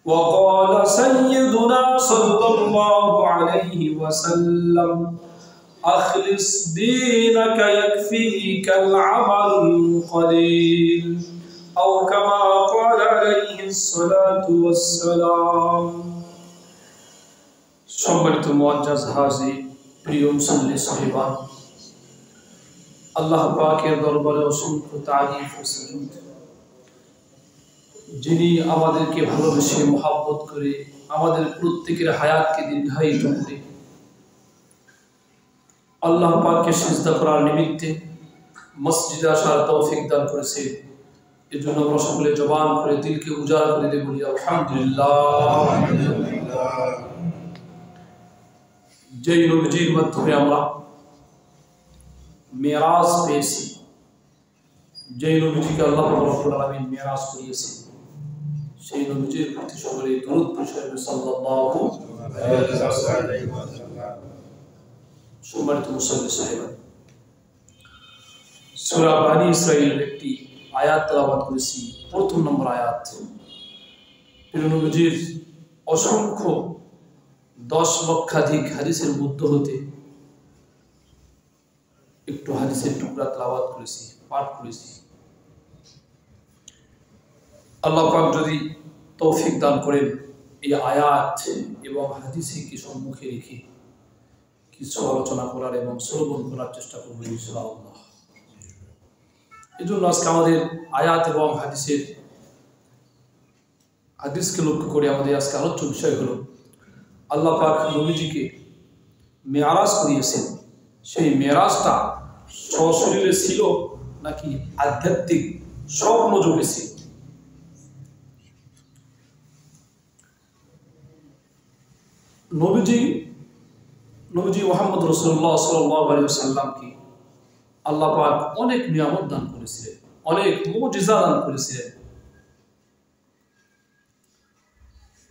وقال سيدنا صلى الله عليه وسلم أخلص دينك يكفيك العمل القليل أو كما قال عليه الصلاة والسلام সম্মানিত মুআজ্জাজ হাজির প্রিয় মুসল্লি সাহিবান আল্লাহ পাকের দরবারে অসংখ্য তারিফ ও সুজুদ যিনি আমাদেরকে ভালোবেসে মহব্বত করে আমাদের প্রত্যেকের হায়াতকে দীর্ঘায়িত করে আল্লাহ পাককে সিজদা করার নিমিত্তে মসজিদে আসার তৌফিক দান করেছে। এজন্য আমরা সকলে জবান করে দিলকে উজাড় করে দিয়ে বলি আলহামদুলিল্লাহ। যেই নবীজির মাধ্যমে আমরা মেরাজ পেয়েছি, যেই নবীজিকে আল্লাহ রাব্বুল আলামিন মেরাজ করিয়েছেন, সেই নবীজির প্রতি সকলে দরুদ পড়েন সাল্লাল্লাহু আলাইহি ওয়াসাল্লাম। সম্মানিত মুসল্লি সাহেব, সূরা বনী ইসরাঈলের একটি আয়াত তেলাওয়াত করেছি, প্রথম নম্বর আয়াত। প্রিয় নবীজির অসংখ্য 10 লক্ষাধিক হাদিসের মধ্য হতে একটু হাদিসের টুকরা তেলাওয়াত করেছি, পাঠ করেছি। আল্লাহ পাক যদি তৌফিক দান করেন এই আয়াত এবং হাদিসকে সম্মুখে রেখে কিছু আলোচনা করার এবং শ্রবণ করার চেষ্টা করব ইনশাআল্লাহ। এই জন্য আজকে আমাদের আয়াত এবং হাদিসকে লক্ষ্য করে আমাদের আজকে আলোচ্য বিষয় হলো আল্লাহ পাক নবীজিকে মেরাজ করিয়েছেন। সেই মেরাজটা সশরীরে ছিল নাকি আধ্যাত্মিক স্বপ্ন যোগে ছিল? নবীজি মুহাম্মদ রাসূলুল্লাহ সাল্লাল্লাহু আলাইহি ওয়াসাল্লামকে আল্লাহ পাক অনেক নিয়ামত দান করেছিলেন, অনেক মুজিজা দান করেছিলেন,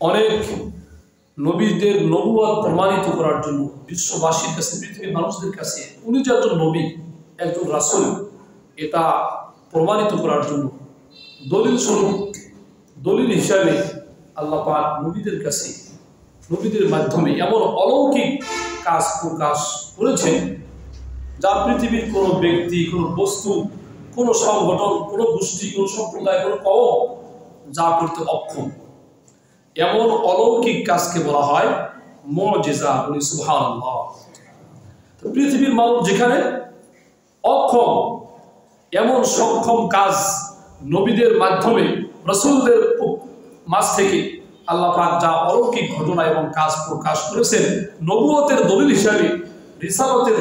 অনেক নবীদের নবুয়ত প্রমাণিত করার জন্য বিশ্ববাসীর কাছে, পৃথিবীর মানুষদের কাছে উনি যে একজন নবী, একজন রাসূল, এটা প্রমাণিত করার জন্য দলিল স্বরূপ, দলিল হিসাবে আল্লাহ পাক নবীদের কাছে, নবীদের মাধ্যমে এমন অলৌকিক কাজ প্রকাশ করেছেন যা পৃথিবীর কোনো ব্যক্তি, কোনো বস্তু, কোনো সংগঠন, কোনো গোষ্ঠী, কোনো সম্প্রদায়, কোনো কওম যা করতে অক্ষম। এমন অলৌকিক কাজকে বলা হয় মুজিজা। বলি সুবহানাল্লাহ। পৃথিবীর মানুষ যেখানে অক্ষম, এমন সক্ষম কাজ নবীদের মাধ্যমে, রাসূলদের মাঝ থেকে আল্লাহ পাক যা অলৌকিক ঘটনা এবং কাজ প্রকাশ করেছেন নবুয়তের দলিল হিসাবে, রিসালাতের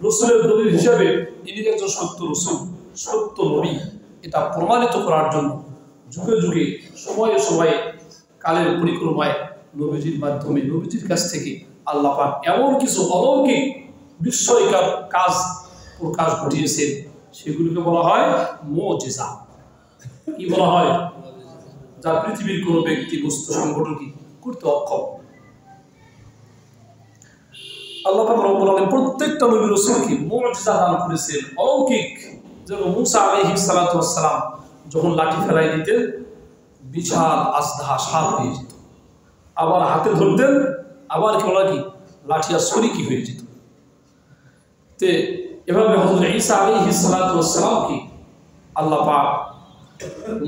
রসুলের দলিল হিসাবে, ইনি একজন সত্য রসুল, সত্য নবী, এটা প্রমাণিত করার জন্য যুগে যুগে, সময়ে সময়ে, কালের পরিক্রমায় নবীজির মাধ্যমে, নবীজির কাছ থেকে আল্লাহ পাক এমন কিছু অলৌকিক বিস্ময়কর কাজ প্রকাশ ঘটিয়েছেন, সেগুলিকে বলা হয় মুজিজা। কি বলা হয়? যা পৃথিবীর কোনো ব্যক্তি, বস্তু, সংগঠন কি করতে অক্ষম। আল্লাহ পাক রব্বুল আলামিন প্রত্যেকটা নবী রাসূলকে মুজিজা দান করেছেন, অলৌকিক। যেমন মুসা আলাইহিস সালাতু ওয়াস সালাম যখন লাঠি ফেলাই দিতেন বিশাল আজদা সাপ হয়ে যেত, আবার হাতে ধরতেন, আবার কি লাঠি আর শরীকি হয়ে যেত। তে এভাবে হযরত ঈসা আলাইহিস সালাতু ওয়াস সালামকে আল্লাহ পাক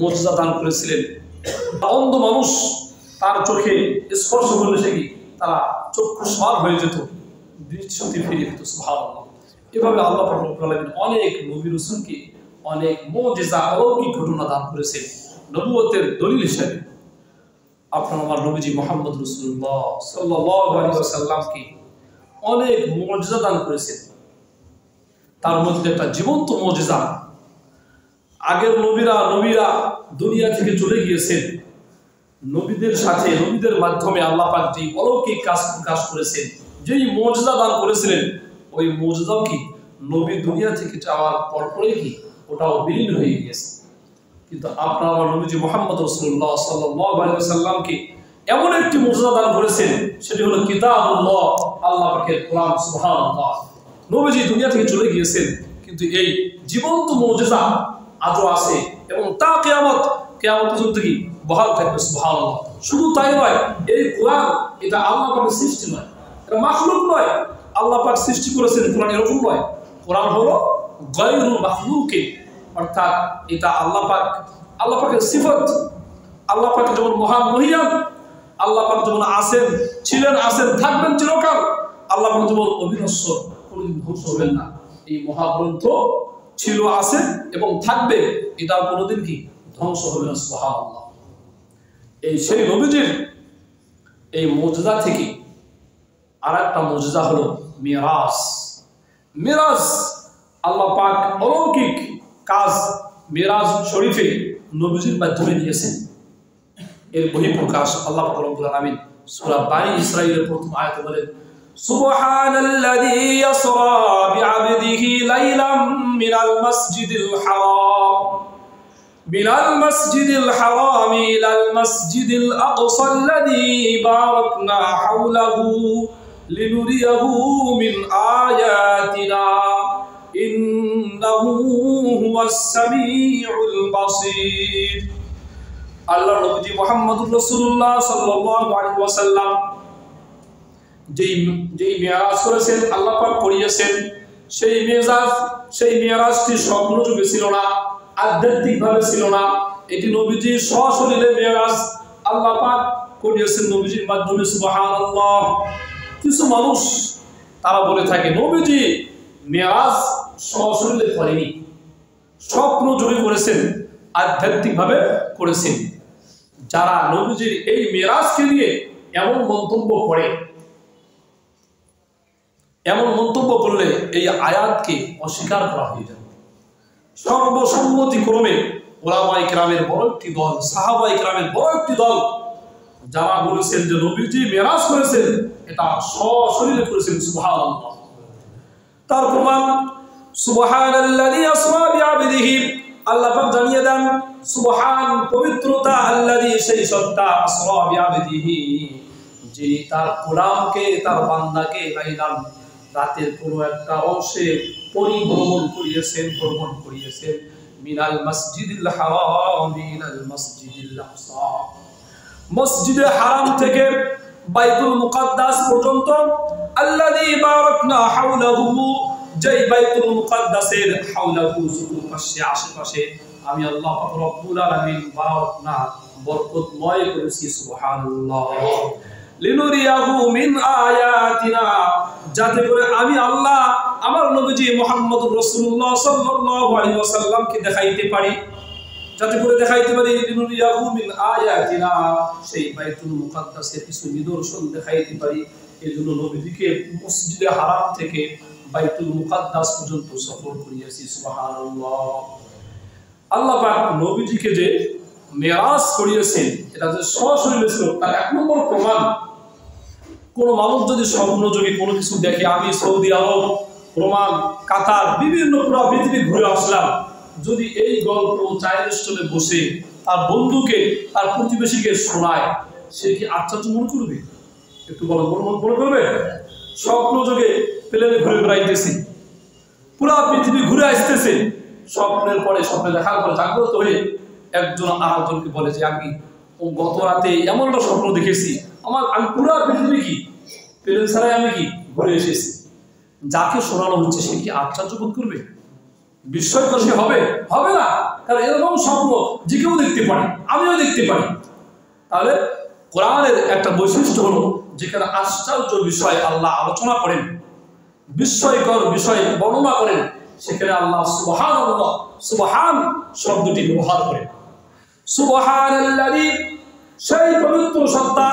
মুজিজা দান করেছিলেন। অন্ধ মানুষ তার চোখে স্পর্শ করলে সে কি তারা চক্ষুষ্মান হয়ে যেত, দৃষ্টি ফিরে যেত। সুবহানাল্লাহ। এভাবে আল্লাহ পাক রব্বুল আলামিন অনেক নবী রাসূলকে অনেক মুজিজা, অলৌকিক ঘটনা দান করেছেন নবুয়তের দলিল হিসেবে। আপনার আমার নবীজি মুহাম্মদ রাসূলুল্লাহ সাল্লাল্লাহু আলাইহি ওয়াসাল্লামকে অনেক মুজিজা দান করেছেন। তার মধ্যে একটা জীবন্ত মুজিজা, আগের নবীরা দুনিয়া থেকে চলে গিয়েছেন, নবীদের সাথে, নবীদের মাধ্যমে আল্লাহ পাক যে অলৌকিক কাজ প্রকাশ করেছেন, যেই মুজিজা দান করেছিলেন, ওই মুজিজাও কি নবী দুনিয়া থেকে যাওয়ার পরপরই কি ওটাও বিলীন হয়ে গিয়েছে। কিন্তু আপনার আমার নবীজি মুহাম্মদ রাসূলুল্লাহ সাল্লাল্লাহু আলাইহি ওয়াসাল্লামকে এমন একটি মুজিজা দান করেছেন, সেটি হলো কিতাবুল্লাহ, আল্লাহ পাকের কোরআন। সুবহানাল্লাহ। নবীজি দুনিয়া থেকে চলে গিয়েছেন, কিন্তু এই জীবন্ত মুজিজা আজও আছে এবং তা কিয়ামত কিয়ামত পর্যন্ত কি বহাল থাকবে। সুবহানাল্লাহ। শুধু তাই নয়, এই কোরআন এটা আল্লাহ পাকের সৃষ্টি নয়, এটা মাখলুক নয়। আল্লাহ পাক সৃষ্টি করেছেন, কোরআন এরকম নয়। কোরআন হলো গায়রু মাখলুকিন, অর্থাৎ এটা আল্লাহ পাকের সিফত। আল্লাহ পাক যেমন মহান মহিয়ান, আল্লাহ পাক যেমন আছেন, ছিলেন, আছেন, থাকবেন চিরকাল, আল্লাহ পাক যেমন অবিনশ্বর, কোনদিন ধ্বংস হবেন না। এই মহাগ্রন্থ ছিল, আছে এবং থাকবে, এটা কোনোদিন কি ধ্বংস হবে না। সুবহানাল্লাহ। এই সেই নবীজির এই মুজিজা থেকে আরেকটা মুজিজা হলো মিরাজ। মিরাজ আল্লাহ পাক অলৌকিক কাজ মিরাজ শরীফে নবীজির মাধ্যমে নিয়েছেন। এর বহিঃপ্রকাশ আল্লাহ পাক রব্বুল আলামিন সূরা বানী ইসরাঈলের প্রথম আয়াতে বলেন, সুবহানাল্লাযী ইয়াসরা বিআবদিহি লাইলাম মিনাল মাসজিদিল হারাম ইলাল মাসজিদিল আকসা আল্লাযী বারাকনা হাওলাহু লিনুরিয়াহু মিন আয়াতিনা ইন্নাহু হুয়াস সামিউল বাসীর। আল্লাহ নবী মুহাম্মদুর রাসূলুল্লাহ সাল্লাল্লাহু আলাইহি ওয়াসাল্লাম যেই মিরাজ করেছেন, আল্লাহ পাক করিয়েছেন, সেই মিরাজটি স্বপ্ন যুগে ছিল না, আধ্যাত্মিক ভাবে ছিল না। এটি নবীজির সশরীরে মিরাজ আল্লাহ পাক করিয়েছেন নবীজির মাধ্যমে। সুবহানাল্লাহ। কিছু মানুষ তারা বলে থাকে নবীজি মিরাজ সশরীরে করেনি, স্বপ্ন যুগে করেছেন, আধ্যাত্মিক ভাবে করেছেন। যারা নবীজির এই মিরাজকে নিয়ে এমন মন্তব্য করলে এই আয়াতকে অস্বীকার করা হয়ে যাবে। সর্বসম্মতিক্রমে উলামায়ে কেরামের বড় একটি দল, সাহাবায়ে কেরামের বড় একটি দল যারা বলেছেন যে নবীজি মিরাজ করেছেন, এটা সশরীরে করেছেন। সুবহানাল্লাহ। তার প্রমাণ সুবহানাল্লাযী আসরা বিআবদিহি, আল্লাহ পাক জানিয়ে দেন সুবহান, পবিত্রতা, আল্লাযী সেই সত্তা, আসরা বিআবদিহি যিনি তার গোলামকে, তার বান্দাকে লাইলাম রাতের কোনো একটা অংশে ভ্রমণ করিয়েছেন মিনাল মাসজিদিল হারাম ইলাল মাসজিদিল আকসা, মসজিদে হারাম থেকে বাইতুল মুকাদ্দাস পর্যন্ত, আল্লাযী বারাকনা হাওলাহু, যেই বাইতুল মুকাদ্দাসের হাওলাহু চতুর্পাশে, আশেপাশে আমি আল্লাহ পাক রব্বুল আলামিন বারাকনা বরকতময় করেছি। সুবহানাল্লাহ। লিনুরিয়াহু মিন আয়াতিনা, যাতে করে আমি আল্লাহ আমার নবীজি মুহাম্মদুর রাসূলুল্লাহ সাল্লাল্লাহু আলাইহি ওয়াসাল্লামকে দেখাইতে পারি, যাতে করে দেখাইতে পারি লিনুরিয়াহু মিন আয়াতিনা, সেই বাইতুল মুকাদ্দাসের কিছু নিদর্শন দেখাইতে পারি। এজন্য নবীজিকে মসজিদে হারাম থেকে বাইতুল মুকাদ্দাস পর্যন্ত সফর করিয়েছি। সুবহানাল্লাহ। আল্লাহ পাক নবীজিকে যে মিরাজ করিয়েছেন, এটা যে সশরীরে ছিল, তার এক নম্বর প্রমাণ, কোন মানুষ যদি স্বপ্ন যোগে কোনো কিছু দেখে, আমি সৌদি আরব, ওমান, কাতার, বিভিন্ন পুরো পৃথিবী ঘুরে আসলাম, যদি এই গল্প চায়ের স্টলে বসে তার বন্ধুকে, তার প্রতিবেশীকে শোনায়, সে কি আশ্চর্য মনে করবে? একটু বলো, মনে করবে? স্বপ্ন যোগে প্লেনে ঘুরে বেড়াইতেছি, পুরা পৃথিবী ঘুরে আসতেছে, স্বপ্নের পরে স্বপ্নে দেখার পরে জাগ্রত হয়ে একজন আরেকজনকে বলে যে আমি গত রাতে এমন একটা স্বপ্ন দেখেছি, আমি পুরা পৃথিবী কি প্লেন ছাড়াই আমি কি ঘুরে এসেছি। যাকে শোনানো হচ্ছে সে কি আশ্চর্য বোধ করবে? বিস্ময়কর সে হবে? হবে না। কারণ এরকম স্বপ্ন যে কেউ দেখতে পারে, আমিও দেখতে পারি। তাহলে কোরআনের একটা বৈশিষ্ট্য হলো, যেখানে আশ্চর্য বিষয় আল্লাহ আলোচনা করেন, বিস্ময়কর বিষয় বর্ণনা করেন, সেখানে আল্লাহ সুবহানাল্লাহ, সুবহান শব্দটি ব্যবহার করেন। সুবহানাল্লাযী, সেই পবিত্র সত্তা,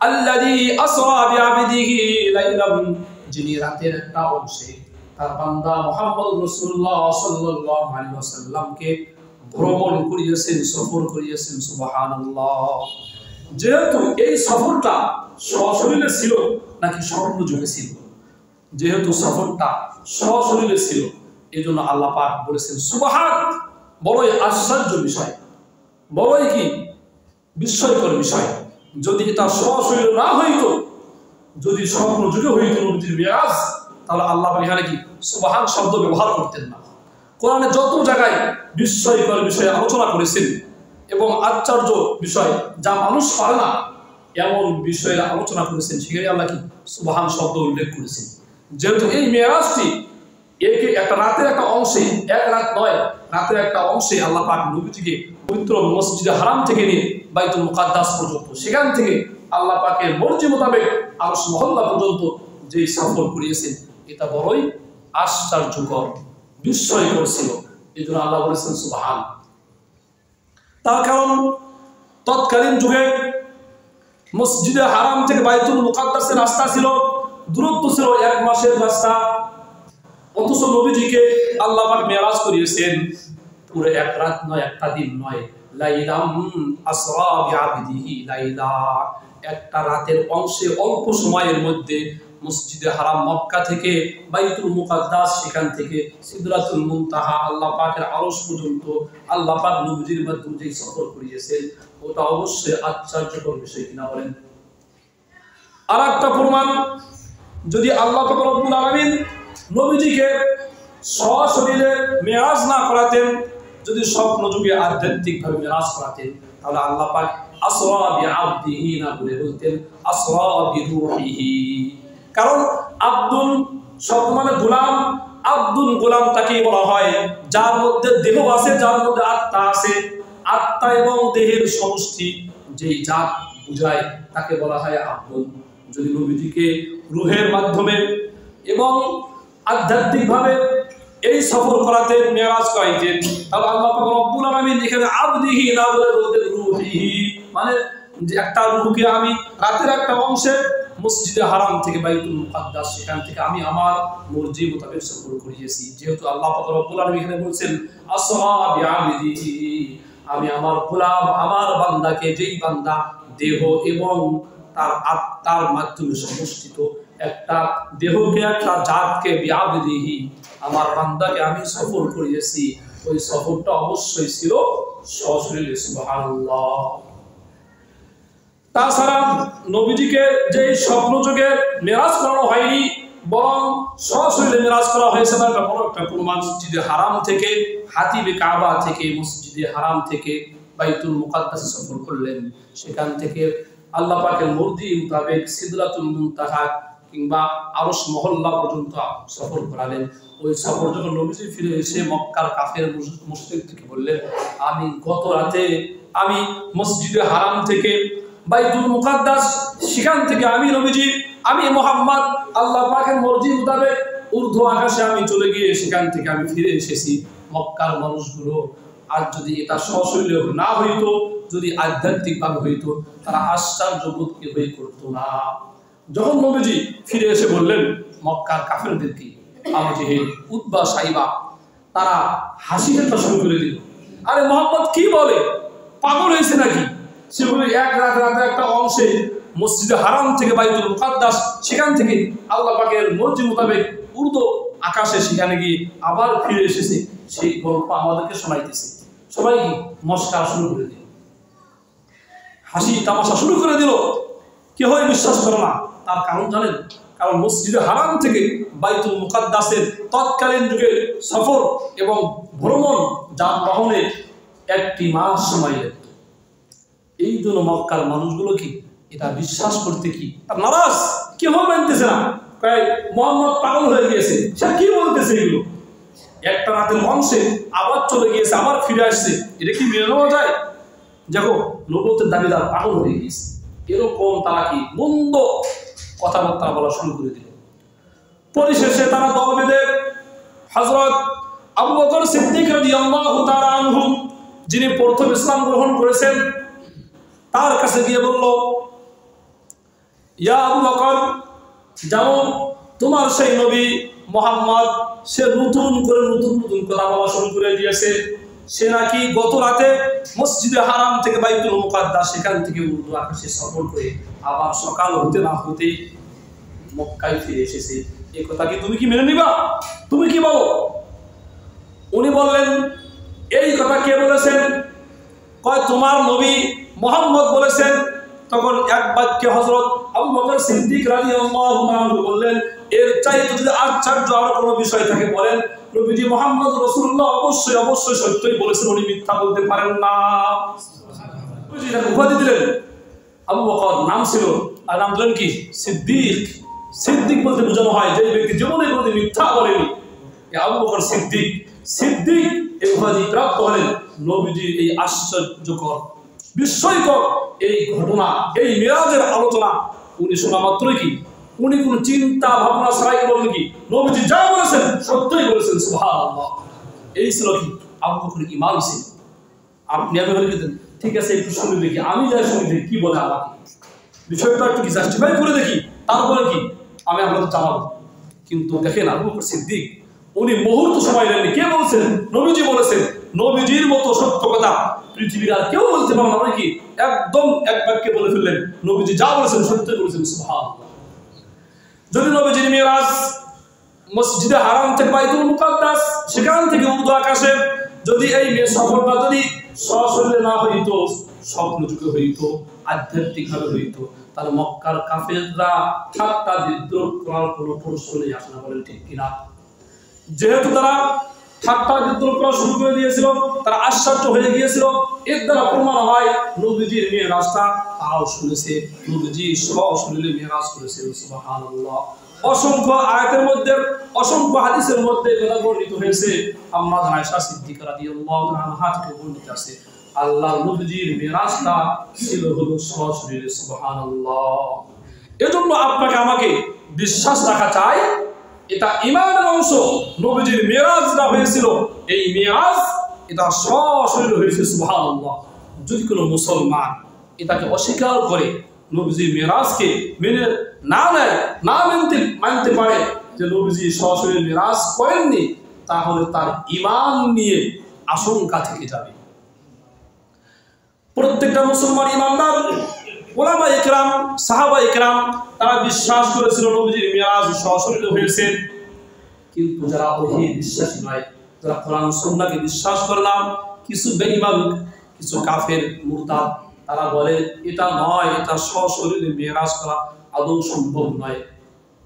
আল্লাযী আসরা বিআবদিহি লাইলাম, যিনি রাতের একটা অংশে তার বান্দা মুহাম্মদ রাসূলুল্লাহ সাল্লাল্লাহু আলাইহি ওয়াসাল্লামকে ভ্রমণ করিয়েছেন, সফর করিয়েছেন। সুবহানাল্লাহ। যেহেতু এই সফরটা সশরীরে ছিল নাকি স্বপ্ন যুগে ছিল, যেহেতু সফরটা সশরীরে ছিল, এই জন্য আল্লাহ পাক বলেছেন সুবহান, বড়ই আশ্চর্য বিষয়, বড়ই কি বিস্ময়কর বিষয়। যদি এটা সশরীরে না হইতো, যদি স্বপ্ন যুগে হইতো নবীজির মিরাজ, তাহলে আল্লাহ পাক এখানে কি সুবহান শব্দ ব্যবহার করতেন না। কোরআনে যত জায়গায় বিস্ময়কর বিষয়ে আলোচনা করেছেন, এবং আশ্চর্য বিষয় যা মানুষ পারে না এমন বিষয়ের আলোচনা করেছেন। সেখানে আল্লাহ কি সুবহান শব্দ উল্লেখ করেছেন। যেহেতু এই মেরাজটি একে একটা রাতের একটা অংশে, এক রাত নয়, রাতের একটা অংশে আল্লাহ পাক নবীজিকে পবিত্র মসজিদে হারাম থেকে নিয়ে বাইতুল মুকাদ্দাস পর্যন্ত, সেখান থেকে আল্লাহ পাকের মর্জি মোতাবেক আরশ মহল্লা পর্যন্ত যে সফর করিয়েছেন, এটা বড়ই আশ্চর্যকর, বিস্ময়কর ছিল। এই জন্য আল্লাহ বলেছেন সুবহান। তার কারণ তৎকালীন যুগে মসজিদে হারাম থেকে বাইতুল মুকাদ্দাসের রাস্তা ছিল, দূরত্ব ছিল 1 মাসের রাস্তা। অথচ নবীজিকে আল্লাহ পাক মেরাজ করিয়েছেন পুরো 1 রাত নয়, একটা দিন নয়, লাইলাম আসরা বিআবদিহি লাইলা, একটা রাতের অংশে অল্প সময়ের মধ্যে মসজিদে হারাম মক্কা থেকে বাইতুল মুকাদ্দাস, সেখান থেকে সিদরাতুল মুনতাহা আল্লাহ পাকের আরশ পর্যন্ত আল্লাহ পাক নবীজির মাধ্যমে যে সফর করিয়েছেন, ওটা অবশ্যই আশ্চর্যকর বিষয় কিনা বলেন। আরেকটা প্রমাণ, যদি আল্লাহ পাক রব্বুল আলামিন নবীজিকে সশরীরে মেরাজ না করাতেন, যদি স্বপ্ন যুগে আধ্যাত্মিকভাবে মেরাজ করাতেন, তাহলে আল্লাহ পাক আসরা বিআবদিহি না বলে বলতেন আসরা বিরূহিহি। কারণ আব্দুল শব্দ মানে গোলাম, আব্দুল গোলাম তাকেই বলা হয় যার মধ্যে দেহ আছে, যার মধ্যে আত্মা আছে। আত্মা এবং দেহের সমষ্টি যেই জাত বুঝায় তাকে বলা হয় আব্দুল। যদি নবীজিকে রূহের মাধ্যমে এবং আধ্যাত্মিকভাবে এই সফর করাতে মেরাজ করাইতেন, তাহলে আল্লাহ পাক রব্বুল আলামিন এখানে আবদিহি না বলে বলতেন রূহিহি, মানে যে একটা রূহকে আমি রাতের একটা অংশে মসজিদে হারাম থেকে বাইতুল মুকাদ্দাস, সেখান থেকে আমি আমার মর্জি মোতাবেক সফর করিয়েছি। যেহেতু আল্লাহ পাক রব্বুল আলামিন এখানে বলছেন আসরা বিআবদিহি, আমি আমার গোলাম, আমার বান্দাকে, যেই বান্দা দেহ এবং তার আত্মার মাধ্যমে সমষ্টিত একটা দেহকে, একটা জাতকে বিআবদিহি, আমার বান্দাকে আমি সফর করিয়েছি। ওই সফরটা অবশ্যই ছিল সশরীরে, সুবহানাল্লাহ। তাছাড়া নবীজিকে যে স্বপ্ন যুগে মেরাজ করানো হয়নি, বরং সশরীরে মেরাজ করা হয়েছে, তার একটা বড় একটা প্রমাণ। মসজিদে হারাম থেকে, হাতিবে কাবা থেকে মসজিদে হারাম থেকে বাইতুল মুকাদ্দাসে সফর করলেন, সেখান থেকে আল্লাহ পাকের মর্জি মোতাবেক সিদরাতুল মুনতাহা কিংবা আরশ মহল্লা পর্যন্ত সফর করালেন। ওই সফর যখন নবীজি ফিরে এসে মক্কার কাফের মুশরিকদেরকে বললেন, আমি গত রাতে আমি মসজিদে হারাম থেকে বাইতুল মুকাদ্দাস, সেখান থেকে আমি নবীজি, আমি মুহাম্মদ আল্লাহ পাকের মর্জি মোতাবেক ঊর্ধ্ব আকাশে আমি চলে গিয়ে সেখান থেকে আমি ফিরে এসেছি। মক্কার মানুষগুলো আর যদি এটা সশরীরে না হইতো, যদি আধ্যাত্মিকভাবে হইতো, তারা আশ্চর্য বোধ কেউই করতো না। যখন নবীজি ফিরে এসে বললেন মক্কার কাফেরদেরকে, আবু জেহেল, উতবা, সাইবা, তারা হাসি ঠাট্টা শুরু করে দিল। আরে মুহাম্মদ কি বলে, পাগল হয়েছে নাকি? সে বলে 1 রাতে একটা অংশে মসজিদে হারাম থেকে বাইতুল মুকাদ্দাস, সেখান থেকে আল্লাহ পাকের মর্জি মোতাবেক ঊর্ধ্ব আকাশে সেখানে গিয়ে আবার ফিরে এসেছে, সেই গল্প আমাদেরকে শোনাইতেছে। সবাই কি মস্কারা শুরু করে দিল, হাসি তামাশা শুরু করে দিল, কেউই বিশ্বাস করে না। তার কারণ জানেন? কারণ মসজিদে হারাম থেকে বাইতুল মুকাদ্দাসের তৎকালীন যুগের সফর এবং ভ্রমণ যানবাহনে 1 মাস সময় লাগত। এই জন্য মক্কার মানুষগুলো কি এটা বিশ্বাস করতে কি নারাজ, কেউ মানতেছে না। তাই মুহাম্মদ পাগল হয়ে গিয়েছে, সে কি বলতেছে এগুলো? একটা রাতের অংশে আবার চলে গিয়েছে, আবার ফিরে আসছে, এটা কি মেনে নেওয়া যায়? দেখো, নবুয়তের দাবিদার পাগল হয়ে গিয়েছে, এরকম তারা কি মন্দ কথাবার্তা বলা শুরু করে দিল। পরিশেষে তারা দল বেঁধে হযরত আবু বকর সিদ্দিক রাদিয়াল্লাহু তাআলা আনহু, যিনি প্রথম ইসলাম গ্রহণ করেছেন, তার কাছে গিয়ে বলল, ইয়া আবু বকর, যাও, তোমার সেই নবী মুহাম্মদ সে নতুন কথা বলা শুরু করে দিয়েছে। সে নাকি গত রাতে মসজিদে হারাম থেকে বাইতুল মুকাদ্দাস, সেখান থেকে ঊর্ধ্ব আকাশে সফর করে আবার সকাল হতে না হতেই মক্কায় ফিরে এসেছে। এই কথা কি তুমি কি মেনে নিবা? তুমি কি বলো? উনি বললেন, এই কথা কে বলেছেন? কয় তোমার নবী মুহাম্মদ বলেছেন। তখন এক বাক্যে হযরত আবু বকর সিদ্দিক রাদিয়াল্লাহু আনহু বললেন, এর চাইতে যদি আশ্চর্য আর কোনো বিষয় থাকে বলেন, নবীজি মুহাম্মদ রাসূলুল্লাহ অবশ্যই সত্যই বলেছেন, উনি মিথ্যা বলতে পারেন না। উপাধি দিলেন আবু বকর নাম ছিল, আর নাম দিলেন কি সিদ্দিক। সিদ্দিক বলতে বোঝানো হয় যে ব্যক্তি জীবনে কোনোদিন মিথ্যা বলেনি, আবু বকর সিদ্দিক। সিদ্দিক এই উপাধি প্রাপ্ত হলেন নবীজির এই আশ্চর্যকর বিস্ময়কর এই ঘটনা, এই মিরাজের আলোচনা উনি শোনা মাত্রই কি উনি কোন চিন্তা ভাবনা ছাড়াই বলেন কি নবীজি যা বলেছেন সত্যই বলেছেন, সুবহানাল্লাহ। এই ছিল কি আবু বকরের ঈমান ছিল। আপনি আমি বলে দিতেন ঠিক আছে একটু শুনে দেখি, আমি যাই শুনে দেখি কি বলে আমাকে, বিষয়টা একটু কি জাস্টিফাই করে দেখি, তারপরে কি আমি আপনাদের জানাবো। কিন্তু দেখেন আবু বকর সিদ্দিক উনি মুহূর্ত সময় নেননি। কে বলছেন? নবীজি বলেছেন। নবীজির মতো সত্য কথা পৃথিবীর আর কেউ বলতে পারে না, মানে কি একদম এক বাক্যে বলে ফেললেন নবীজি যা বলেছেন সত্যই বলেছেন, সুবহানাল্লাহ। যদি নবীজির মিরাজ মসজিদে হারাম থেকে বাইতুল মুকাদ্দাস সেখান থেকে উর্দু আকাশে যদি এই সফরটা যদি সশরীরে না হইতো, স্বপ্নযুগে হইতো, আধ্যাত্মিকভাবে হইতো, তাহলে মক্কার কাফেররা ঠাট্টা বিদ্রোহ করার কোনো প্রশ্নই আসে না, বলেন ঠিক কিনা? যেহেতু তারা ঠাট্টা বিদ্রোহ করা শুরু করে দিয়েছিল, তারা আশ্চর্য হয়ে গিয়েছিল। এর দ্বারা প্রমাণ হয় নবীজির মিরাজটা তারাও শুনেছে, নবীজি সশরীরে মিরাজ করেছেন, সুবহানাল্লাহ। অসংখ্য আয়াতের মধ্যে, অসংখ্য হাদিসের মধ্যে কথা বর্ণিত হয়েছে। আম্মা আয়েশা সিদ্দিকা রাদিয়াল্লাহু আনহা থেকে বর্ণিত আছে আল্লাহর নবীজির মিরাজটা ছিল হলো সশরীরে, সুবহানাল্লাহ। এজন্য আপনাকে আমাকে বিশ্বাস রাখা চাই এটা ঈমানের অংশ। নবীজির মিরাজটা হয়েছিল, এই মিরাজ এটা সশরীরে হয়েছে, সুবহানাল্লাহ। যদি কোনো মুসলমান এটাকে অস্বীকার করে নবীজির মিরাজকে মেনে না নেয়, না মানতে পারে যে নবীজি সশরীরে মিরাজ করেননি, তাহলে তার ঈমান নিয়ে আশঙ্কা থেকে যাবে। প্রত্যেকটা মুসলমান ঈমানদার ওলামা ইকরাম, সাহাবা ইকরাম তারা বিশ্বাস করেছিল নবীজির মিরাজ সশরীরে হয়েছে। কিন্তু যারা ওহী বিশ্বাসী নয়, যারা কোরআন সুন্নাহকে বিশ্বাস করে না, কিছু বেঈমান, কিছু কাফের মুরতাদ, তারা বলে এটা নয়, এটা সশরীরে মিরাজ করা আদৌ সম্ভব নয়।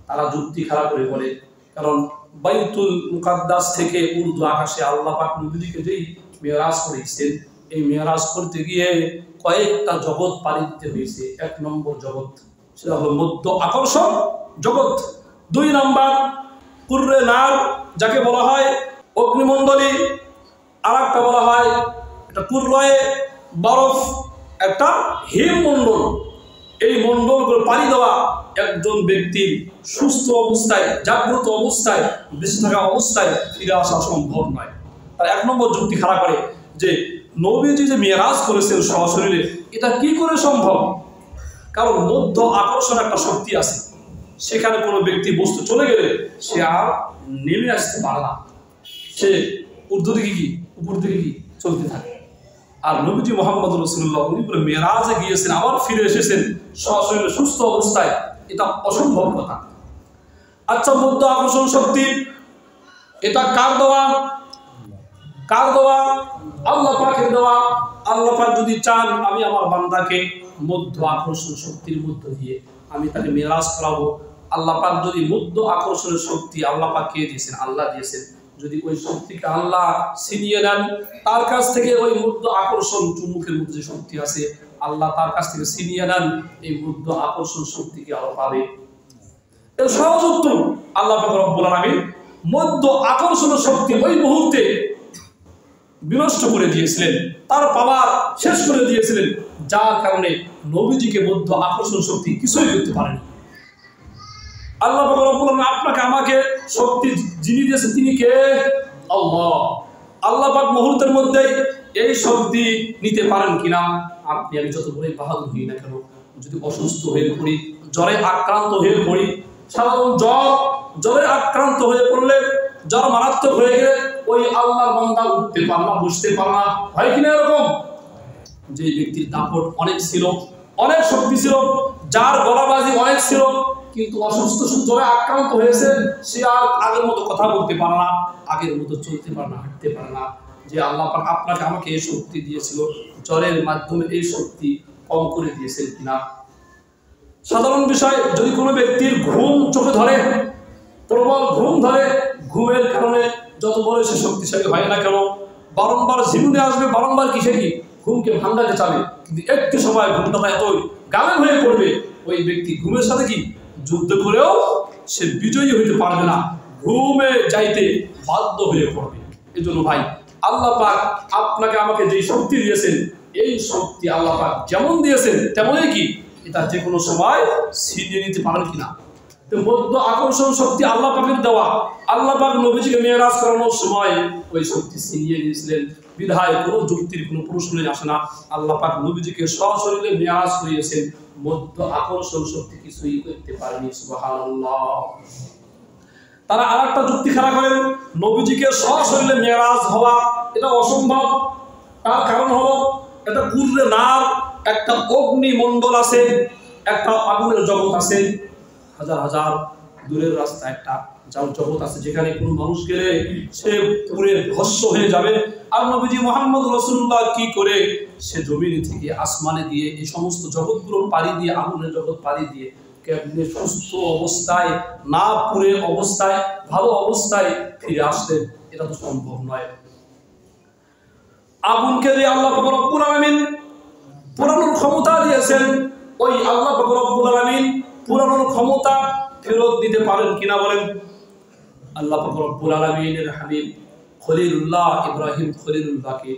তারা যুক্তি খারাপ করে বলে, কারণ বাইতুল মুকাদ্দাস থেকে উর্দু আকাশে আল্লাহ পাক নবীজিকে যেই মিরাজ করেছেন, এই মিরাজ করতে গিয়ে কয়েকটা জগৎ পাড়ি দিতে হয়েছে। এক নম্বর জগৎ সেটা হলো মধ্য আকর্ষণ জগৎ। 2 নম্বর কুররে নার, যাকে বলা হয় অগ্নিমণ্ডলী, আর একটা বলা হয় এটা কুররয়ে বরফ, একটা হিমমণ্ডল। এই মণ্ডলগুলো পাড়ি দেওয়া একজন ব্যক্তির সুস্থ অবস্থায়, জাগ্রত অবস্থায়, বেঁচে থাকা অবস্থায় ফিরে আসা সম্ভব নয়। আর 1 নম্বর যুক্তি খাড়া করে যে নবীজি যে মিরাজ করেছেন সশরীরে, এটা কি করে সম্ভব? কারণ মধ্য আকর্ষণ একটা শক্তি আছে, সেখানে কোনো ব্যক্তি বস্তু চলে গেলে সে আর নেমে আসতে পারে না, সে ঊর্ধ্ব দিকে কি উপর দিকে কি চলতে থাকে। আর নবীজি মুহাম্মদ রাসূলুল্লাহ উনি পুরো মিরাজে গিয়েছেন, আবার ফিরে এসেছেন সশরীরে সুস্থ অবস্থায়, এটা অসম্ভব কথা। আচ্ছা, মধ্য আকর্ষণ শক্তি এটা কার দেওয়া? কার দেওয়া? আল্লাহ পাকের দেওয়া। আল্লাহ পাক যদি চান আমি আমার বান্দাকে মধ্য আকর্ষণ শক্তির মধ্য দিয়ে আমি তাকে মিরাজ করাবো, আল্লাহ পাক যদি মধ্য আকর্ষণের শক্তি আল্লাহ পাক কে দিয়েছেন? আল্লাহ দিয়েছেন। যদি ওই শক্তিকে আল্লাহ ছিনিয়ে নেন, তার কাছ থেকে ওই মধ্য আকর্ষণ চুম্বকের মধ্যে যে শক্তি আছে আল্লাহ তার কাছ থেকে ছিনিয়ে নেন, এই মধ্য আকর্ষণ শক্তিকে আরো পাবে। এর সহজ উত্তর, আল্লাহ পাক রব্বুল আলামিন মধ্য আকর্ষণের শক্তি ওই মুহূর্তে বিনষ্ট করে দিয়েছিলেন, তার পাওয়ার শেষ করে দিয়েছিলেন, যার কারণে নবীজিকে মধ্য আকর্ষণ শক্তি কিছুই করতে পারেনি। আল্লাহ পাক রব্বুল আলামিন আপনাকে আমাকে শক্তি যিনি দিয়েছেন তিনি কে? আল্লাহ। আল্লাহ পাক মুহূর্তের মধ্যেই এই শক্তি নিতে পারেন কিনা? আপনি আমি যত বড়ই বাহাদুর হই না কেন, যদি অসুস্থ হয়ে পড়ি, জ্বরে আক্রান্ত হয়ে পড়ি, সাধারণ জ্বরে আক্রান্ত হয়ে পড়লে, জ্বর মারাত্মক হয়ে গেলে ওই আল্লাহর বান্দা উঠতে পারে না, বসতে পারে না, হয় কিনা এরকম? যে ব্যক্তির দাপট অনেক ছিল, অনেক শক্তি ছিল, যার গলাবাজি অনেক ছিল, কিন্তু অসুস্থ জ্বরে আক্রান্ত হয়েছে, সে আর আগের মতো কথা বলতে পারে না, আগের মতো চলতে পারে না, হাঁটতে পারে না। যে আল্লাহ পাক আপনাকে আমাকে এই শক্তি দিয়েছিল, জ্বরের মাধ্যমে এই শক্তি কম করে দিয়েছেন কিনা? সাধারণ বিষয়, যদি কোনো ব্যক্তির ঘুম চোখে ধরে, প্রবল ঘুম ধরে, ঘুমের কারণে যত বড় সে শক্তিশালী হয় না কেন, বারংবার ঝিমুনি আসবে, বারংবার কিসে কি ঘুমকে ভাঙাতে চাবে, কিন্তু একটু সময় ঘুমটা এতই গায়েব হয়ে পড়বে, ওই ব্যক্তি ঘুমের সাথে কি যুদ্ধ করেও সে বিজয়ী হইতে পারবে না, ঘুমে যাইতে বাধ্য হয়ে পড়বে। এই জন্য ভাই, আল্লাহ পাক আপনাকে আমাকে যে শক্তি দিয়েছেন, এই শক্তি আল্লাহ পাক যেমন দিয়েছেন তেমনই কি এটা যে কোনো সময় ছিনিয়ে নিতে পারেন কিনা। তো মধ্য আকর্ষণ শক্তি আল্লাহ পাকের দেওয়া। আল্লাহ পাক নবীজিকে মেরাজ করানোর সময় ওই শক্তি ছিনিয়ে নিয়েছিলেন, বিধায় কোনো যুক্তির কোনো প্রশ্ন আসে না। আল্লাহ পাক নবীজিকে সশরীরে মেরাজ করিয়েছেন, মধ্য আকর্ষণ শক্তি কিছুই করতে পারেনি। সুবহানাল্লাহ। তারা আরেকটা যুক্তি খাড়া করেন, নবীজিকে সশরীরে মেরাজ হওয়া এটা অসম্ভব। তার কারণ হলো এটা কুররে নার, একটা অগ্নি মণ্ডল আছে, একটা আগুনের জগৎ আছে, হাজার হাজার দূরের রাস্তা একটা জগৎ আছে, যেখানে কোনো মানুষ গেলে সে পুরে ভস্ম হয়ে যাবে। আর নবীজি মুহাম্মদ রাসূলুল্লাহ কি করে সে জমিন থেকে আসমানে দিয়ে এই সমস্ত জগৎগুলো পাড়ি দিয়ে, আগুনের জগৎ পাড়ি দিয়ে কেমনে সুস্থ অবস্থায়, না পুরে অবস্থায়, ভালো অবস্থায় ফিরে আসতেন, এটা তো সম্ভব নয়। আগুনকে যে আল্লাহ পাক রব্বুল আলামিন পুরানোর ক্ষমতা দিয়েছেন, ওই আল্লাহ পাক রব্বুল আলামিন পুরানোর ক্ষমতা ফেরত দিতে পারেন কিনা বলেন। আল্লাহ পাক রব্বুল আলামিনের হাবিব খলিলুল্লাহ ইব্রাহিম খলিলুল্লাহকে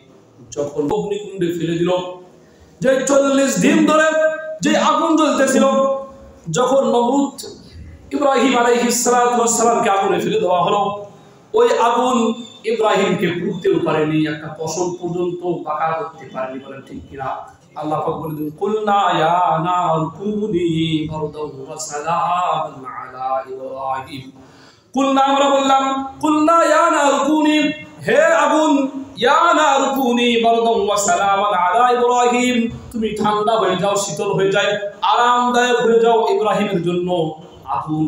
যখন অগ্নিকুণ্ডে ফেলে দিল, যে 40 দিন ধরে যে আগুন জ্বলতেছিল, যখন নমরুদ ইব্রাহিম আলাইহিস সালাতু ওয়াস সালামকে আগুনে ফেলে দেওয়া হলো, ওই আগুন ইব্রাহিমকে পুড়তেও পারেনি, একটা পশম পর্যন্ত বাঁকা করতে পারেনি, বলেন ঠিক কিনা। আল্লাহ পাক বলে দিলেন, কুলনা ইয়া নারু কুনি বারদান ওয়া সালামান আলা ইব্রাহিম। কুলনা, আমরা বললাম, কুলনা ইয়া নারু কুনি, হে আগুন, ইয়া নারু কুনি বারদান ওয়া সালামান আলা ইব্রাহিম, তুমি ঠান্ডা হয়ে যাও, শীতল হয়ে যায়, আরামদায়ক হয়ে যাও ইব্রাহিমের জন্য। আগুন,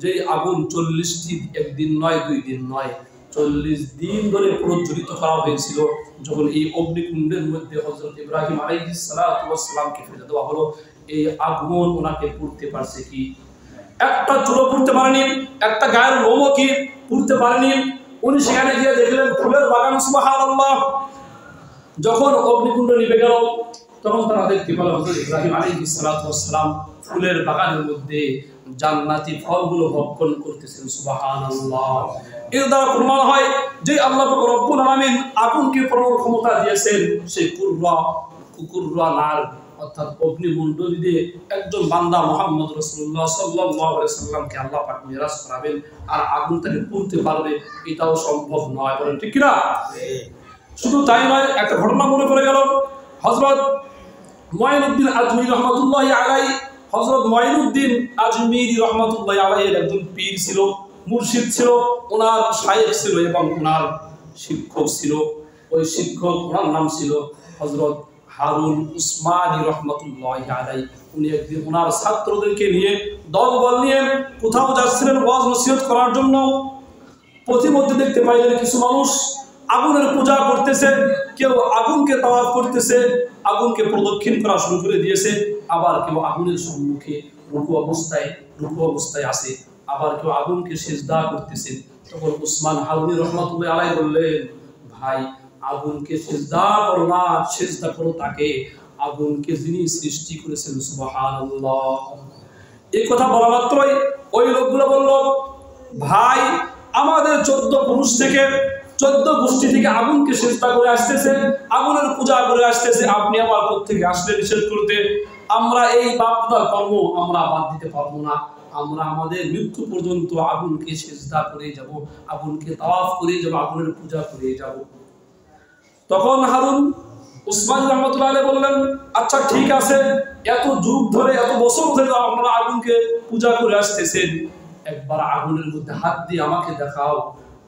যে আগুন 40টি, একদিন নয়, 2 দিন নয়, 40 দিন ধরে প্রজ্বলিত করা হয়েছিল। যখন এই অগ্নিকুণ্ডের মধ্যে হযরত ইব্রাহিম আলাইহিস সালাতু ওয়াস সালামকে ফেলে দেওয়া হলো, এই আগুন ওনাকে পুড়তে পারছে কি? একটা চুলো পুড়তে পারেনি, একটা গায়ের লোমও কি পুড়তে পারেনি। উনি সেখানে গিয়ে দেখলেন ফুলের বাগান। সুবহানাল্লাহ। যখন অগ্নিকুণ্ড নিভে গেল, তখন তারা দেখতে পেল হযরত ইব্রাহিম আলাইহিস সালাতু ওয়াস সালাম ফুলের বাগানের মধ্যে জান্নাতি ফলগুলো ভক্ষণ করতেছেন। সুবহানাল্লাহ। এর দ্বারা প্রমাণ হয় যে আল্লাহ পাক রব্বুল আলামিন আগুনকে পুরো ক্ষমতা দিয়েছেন, সেই কুররা নার অর্থাৎ অগ্নিমণ্ডলী দিয়ে একজন বান্দা মুহাম্মদ রাসূলুল্লাহ সাল্লাল্লাহু আলাইহি সাল্লামকে আল্লাহ পাক মিরাজ করাবেন, আর আগুন তাকে পুড়তে পারবে, এটাও সম্ভব নয়, বলেন ঠিক কি না? শুধু তাই নয়, একটা ঘটনা মনে পড়ে গেল। হযরত মুঈনুদ্দিন আজমিরি রাহমাতুল্লাহি আলাইহি, হযরত মুঈনুদ্দিন আজমিরি রাহমাতুল্লাহি আলাইহি একজন পীর ছিল, মুর্শিদ ছিল, ওনার শায়েখ ছিল এবং ওনার শিক্ষক ছিল। ওই শিক্ষক, ওনার নাম ছিল হযরত হারুন উসমানী রাহমাতুল্লাহি আলাইহি। উনি একদিন ওনার ছাত্রদেরকে নিয়ে, দলবল নিয়ে কোথাও যাচ্ছিলেন ওয়াজ নসিহত করার জন্য। প্রতিমধ্যে দেখতে পাইলেন কিছু মানুষ আগুনের পূজা করতেছে, কেউ আগুনকে তাওয়াফ করতেছে, আগুনকে প্রদক্ষিণ করা শুরু করে দিয়েছে, আবার কেউ আগুনের সম্মুখে রুকু অবস্থায় আছে, আবার কেউ আগুনকে সিজদা করতেছে। তখন উসমান হারুনি রাহমাতুল্লাহি আলাইহি বললেন, ভাই, আগুনকে সিজদা করো না, সিজদা করো তাকে, আগুনকে যিনি সৃষ্টি করেছেন। সুবহানাল্লাহ। এই কথা বলা মাত্রই ওই লোকগুলো বলল, ভাই, আমাদের 14 পুরুষ থেকে, 14 গোষ্ঠী থেকে আগুনকে সিজদা করে আসতেছে, আগুনের পূজা করে আসতেছে, আপনি আমার পক্ষ থেকে আসলে নিষেধ করতে? আমরা এই পাপদার কর্ম আমরা বাদ দিতে পারবো না, আমরা আমাদের মৃত্যু পর্যন্ত আগুনকে সিজদা করে যাব, আগুনকে তাওয়াফ করে যাব, আগুনের পূজা করে যাব। তখন হারুন উসমান রাহমাতুল্লাহি আলাইহি বললেন, আচ্ছা ঠিক আছে, এত যুগ ধরে, এত বছর ধরে আপনারা আগুনকে পূজা করে আসতেছেন, একবার আগুনের মধ্যে হাত দিয়ে আমাকে দেখাও,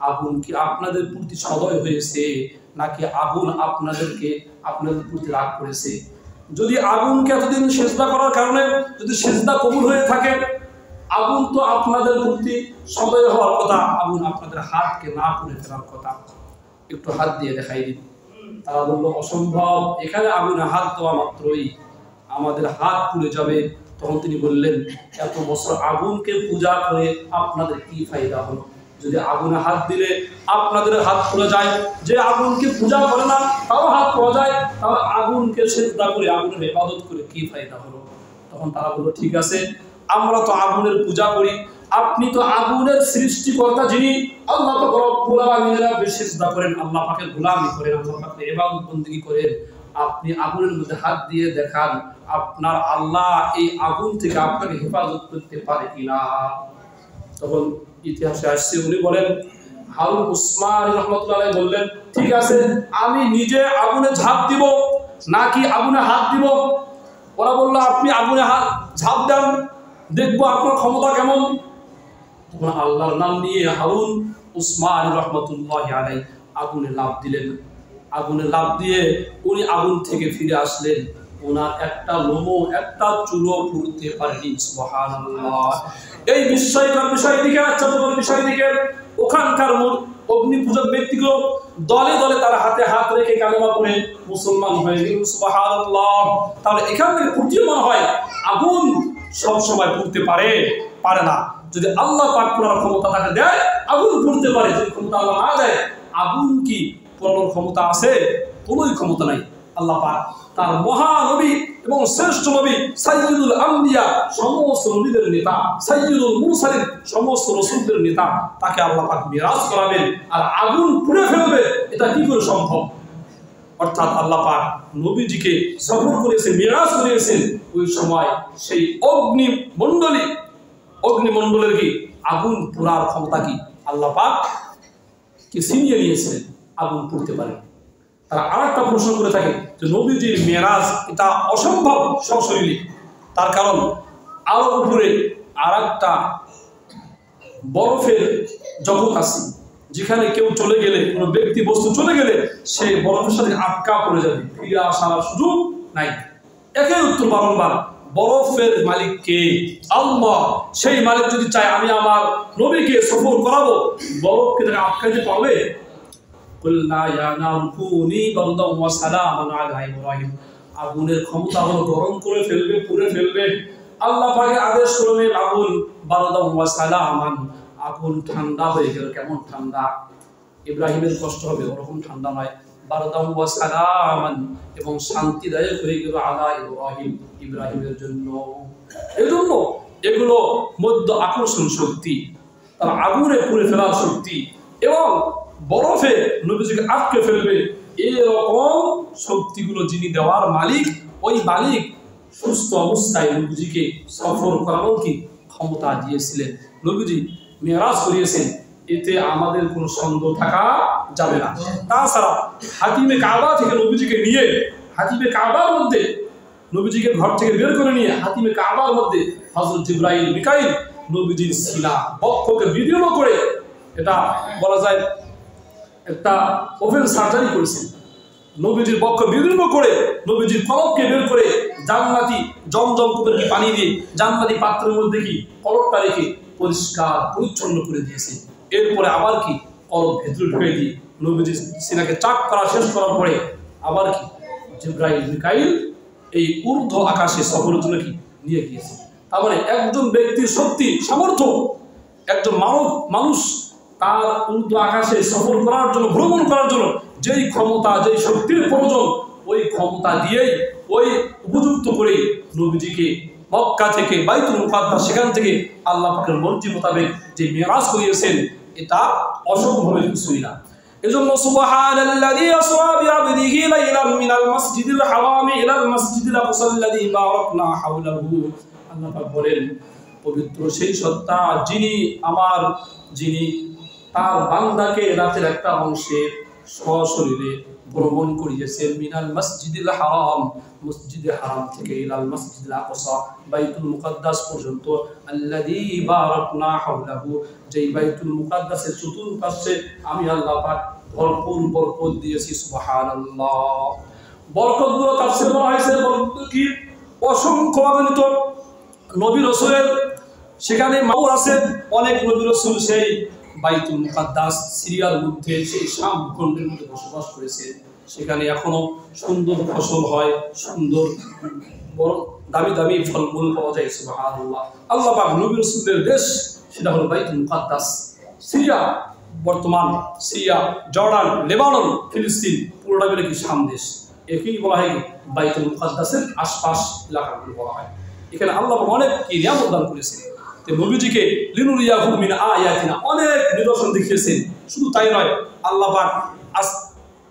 আগুন কি আপনাদের প্রতি সদয় হয়েছে, নাকি আগুন আপনাদের প্রতি রাগ করেছে? যদি আগুনকে এতদিন সিজদা করার কারণে যদি সিজদা কবুল হয়ে থাকে, আগুন তো আপনাদের প্রতি সদয় হওয়ার কথা, আগুন আপনাদের হাতকে না পুড়ে ফেলার কথা, একটু হাত দিয়ে দেখাই দিন। তারা বলল, অসম্ভব, এখানে আগুনে হাত দেওয়া মাত্রই আমাদের হাত পুড়ে যাবে। তখন তিনি বললেন, এত বছর আগুনকে পূজা করে আপনাদের কি ফায়দা হলো? যদি আগুনে হাত দিলে আপনাদের হাত পুড়ে যায়, যে আগুনকে পূজা করে না তাও হাত পুড়ে যায়, তাহলে আগুনকে সিজদা করে আগুনের ইবাদত করে কি ফায়দা হলো? তখন তারা বলল, ঠিক আছে, আমরা তো আগুনের পূজা করি, আপনি তো আগুনের সৃষ্টিকর্তা যিনি আল্লাহ তো রব্বুল আলামিনের সিজদা করেন, আল্লাহ পাকের গোলামি করেন, আল্লাহ পাকের ইবাদত বندگی করেন, আপনি আগুনের মধ্যে হাত দিয়ে দেখান আপনার আল্লাহ এই আগুন থেকে আপনাকে হেফাজত করতে পারে কিনা। তখন ইতিহাসে আসছে, উনি বলেন হারুন উসমান রাহমাতুল্লাহ আলাইহি বললেন, ঠিক আছে, আমি নিজে আগুনে ঝাঁপ দিব নাকি আগুনে হাত দিব? ওরা বলল, আপনি আগুনে হাত ঝাঁপ দেন, দেখবো আপনার ক্ষমতা কেমন। তখন আল্লাহর নাম নিয়ে হারুন উসমান রাহমাতুল্লাহ আলাইহি আগুনে লাফ দিলেন। আগুনে লাফ দিয়ে উনি আগুন থেকে ফিরে আসলেন, ওনার একটা লোমও একটা চুলও পুড়তে পারেনি। সুবহানাল্লাহ। এই বিস্ময়কর বিষয় দিকে, আশ্চর্যকর বিষয় দিকে ওখানকার অগ্নি পূজক ব্যক্তিগুলো দলে দলে তারা হাতে হাত রেখে কালেমা পড়ে মুসলমান হয়ে গেল। সুবহানাল্লাহ। তাহলে এখান থেকে প্রতীয়মান হয় আগুন সব সময় পুড়তে পারে না। যদি আল্লাহ পাক পুরার ক্ষমতা তাকে দেয় আগুন পুড়তে পারে, যদি ক্ষমতা আল্লাহ না দেয় আগুন কি পুরানোর ক্ষমতা আছে? কোনোই ক্ষমতা নাই। আল্লাহ পাক তার মহানবী এবং শ্রেষ্ঠ নবী সাইয়্যিদুল আম্বিয়া, সমস্ত নবীদের নেতা, সাইয়্যিদুল মুরসালিন, সমস্ত রাসূলদের নেতা, তাকে আল্লাহ পাক মিরাজ করাবেন আর আগুন পুড়ে ফেলবে, এটা কি করে সম্ভব? অর্থাৎ আল্লাহ পাক নবীজিকে সফর করেছেন, মিরাজ করিয়েছেন, ওই সময় সেই অগ্নিমণ্ডলের কি আগুন পোড়ার ক্ষমতা কি আল্লাহ পাক কি ছিনিয়ে নিয়েছিলেন, আগুন পুড়তে পারে। তারা আরেকটা প্রশ্ন করে থাকে যে নবীজির মেরাজ এটা অসম্ভব সশরীরে, তার কারণ আরো উপরে আরেকটা বরফের জগৎ আছে, যেখানে কেউ চলে গেলে, কোনো ব্যক্তি বস্তু চলে গেলে সে বরফের সাথে আটকা পড়ে যাবে, ফিরে আসার সুযোগ নাই। একই উত্তর বারংবার, বরফের মালিক কে? আল্লাহ। সেই মালিক যদি চায় আমি আমার নবীকে সফর করাবো, বরফকে তাকে আটকাইতে পারবে? আগুনের ক্ষমতা হলো গরম করে ফেলবে, পুড়ে ফেলবে। আল্লাহ পাকের আদেশ করবে আগুন বারদাম ওয়া সালামান, আগুন ঠান্ডা হয়ে গেল। কেমন ঠান্ডা? ইব্রাহিমের কষ্ট হবে ওরকম ঠান্ডা নয়, বারদাম ওয়া সালামান, এবং শান্তিদায়ক হয়ে গেল আলা ইব্রাহিম, ইব্রাহিমের জন্য। এজন্য এগুলো মধ্য আকর্ষণ শক্তি, তার আগুনে পুড়ে ফেলার শক্তি, এবং বরফে নবীজিকে আটকে ফেলবে, এরকম শক্তিগুলো যিনি দেওয়ার মালিক, ওই মালিক সুস্থ অবস্থায় নবীজিকে সফর করানোর কি ক্ষমতা দিয়েছিলেন। নবীজি মেরাজ করিয়েছেন, এতে আমাদের কোনো সন্দেহ থাকা যাবে না। তাছাড়া হাতিমে কাবা থেকে নবীজিকে নিয়ে, হাতিমে কাবার মধ্যে নবীজিকে ঘর থেকে বের করে নিয়ে হাতিমে কাবার মধ্যে হযরত জিবরাইল মিকাইল নবীজির সিনা বক্ষকে বিদীর্ণ করে, এটা বলা যায় একটা ওপেন সার্জারি করেছেন, নবীজির বক্ষ বিদীর্ণ করে নবীজির কলবকে বের করে জান্নাতি জমজম কূপের কি পানি দিয়ে জান্নাতি পাত্রের মধ্যে কি কলবটা রেখে পরিষ্কার পরিচ্ছন্ন করে দিয়েছে। এরপরে আবার কি কলব ভেতরে ঢুকে দিয়ে নবীজির সিনাকে চাক করা শেষ করার পরে আবার কি জিবরাইল মিকাইল এই ঊর্ধ্ব আকাশে সফরের জন্য কি নিয়ে গিয়েছে। তার মানে একজন ব্যক্তির শক্তি সামর্থ্য, একজন মানুষ তার ঊর্ধ্ব আকাশে সফর করার জন্য, ভ্রমণ করার জন্য যেই ক্ষমতা, যেই শক্তির প্রয়োজন, ওই ক্ষমতা দিয়েই, ওই উপযুক্ত করে নবীজিকে মক্কা থেকে বাইতুল মুকাদ্দাস, সেখান থেকে আল্লাহ পাকের মর্জি মোতাবেক যে মেরাজ করিয়েছেন, এটা অসম্ভবের কিছুই না। এজন্য সুবহানাল্লাযী আসরা বিআবদিহি লাইলাম মিনাল মাসজিদিল হারামি ইলাল মাসজিদিল আকসাল্লাযী বারাকনা হাওলাহু। আল্লাহ পাক বলেন, পবিত্র সেই সত্তা যিনি তার বান্দাকে রাতের একটা অংশে সশরীরে ভ্রমণ করিয়েছেন, মিনাল মসজিদিল হারাম, মসজিদে হারাম থেকে ইলাল মসজিদিল আকসা, বাইতুল মুকাদ্দাস পর্যন্ত, আল্লাযী বারাকনা হাওলাহু, যেই বাইতুল মুকাদ্দাসের চতুর্পাশে আমি আল্লাহ পাক ভরপুর বরকত দিয়েছি। সুবহানাল্লাহ। বরকতগুলো তাফসীর করা হয়েছে, বরকত কি অসংখ্য অগণিত নবী রাসূলের সেখানে মাউর আছে, অনেক নবী রাসূল সেই বাইতুল মুকাদ্দাস সিরিয়ার মধ্যে, সেই শাম ভূখণ্ডের মধ্যে বসবাস করেছে। সেখানে এখনো সুন্দর ফসল হয়, সুন্দর বড় দামি দামি ফলমূল পাওয়া যায়। সুবহানাল্লাহ। আল্লাহ পাক নবী রাসূলের দেশ সেটা হলো বাইতুল মুকাদ্দাস, সিরিয়া, বর্তমান সিরিয়া, জর্ডান, লেবানন, ফিলিস্তিন পুরোটা মিলে কি শাম দেশ। একেই বলা হয় বাইতুল মুকাদ্দাসের আশপাশ এলাকাগুলো বলা হয়। এখানে আল্লাহ অনেক কি নিয়ামত দান করেছেন। তো নবীজিকে লিনুরিয়াহু মিন আয়াতিনা অনেক নিদর্শন দেখিয়েছেন। শুধু তাই নয়, আল্লাহ পাক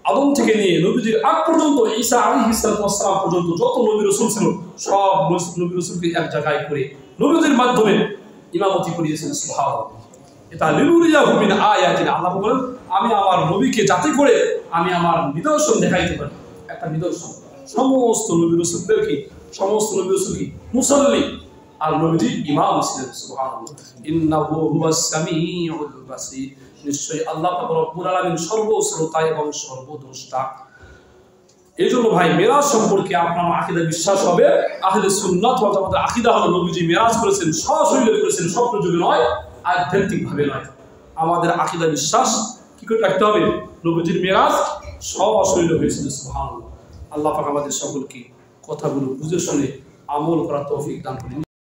আদম থেকে নিয়ে নবীজির আগ পর্যন্ত ঈসা আলাইহিস সালাম পর্যন্ত যত নবী রাসূল ছিল সব নবী রাসূলকে এক জায়গায় করে নবীজির মাধ্যমে ইমামতি করিয়েছেন। সুবহানাল্লাহ। এটা লিনুরিয়াহু মিন আয়াতিনা, আল্লাহ বলেন আমি আমার নবীকে যাতে করে আমি আমার নিদর্শন দেখাইতে পারি। একটা নিদর্শন সমস্ত নবী রাসূলদের কি, সমস্ত নবী রাসূল কি মুসাল্লি, আর নবীজি ইমাম ছিলেন। সুবহানাল্লাহ। ইন্নাহু হুয়াস সামিউল বাসীর, নিশ্চয়ই আল্লাহ পাক রব্বুল আলামিন সর্বশ্রোতা এবং সর্বদ্রষ্টা। এই জন্য ভাই মেরাজ সম্পর্কে আপনার আকীদা বিশ্বাস হবে। আহলে সুন্নাত ওয়াল জামাতের আকীদা হলো নবীজি মেরাজ করেছেন, সশরীরে করেছেন, স্বপ্ন যুগে নয়, আধ্যাত্মিক ভাবে নয়। আমাদের আকীদা বিশ্বাস কি করে রাখতে হবে? নবীজির মেরাজ সশরীরে হয়েছিল। সুবহানাল্লাহ। আল্লাহ পাক আমাদের সকলকে কথাগুলো বুঝে শুনে আমল করার তৌফিক দান করুন।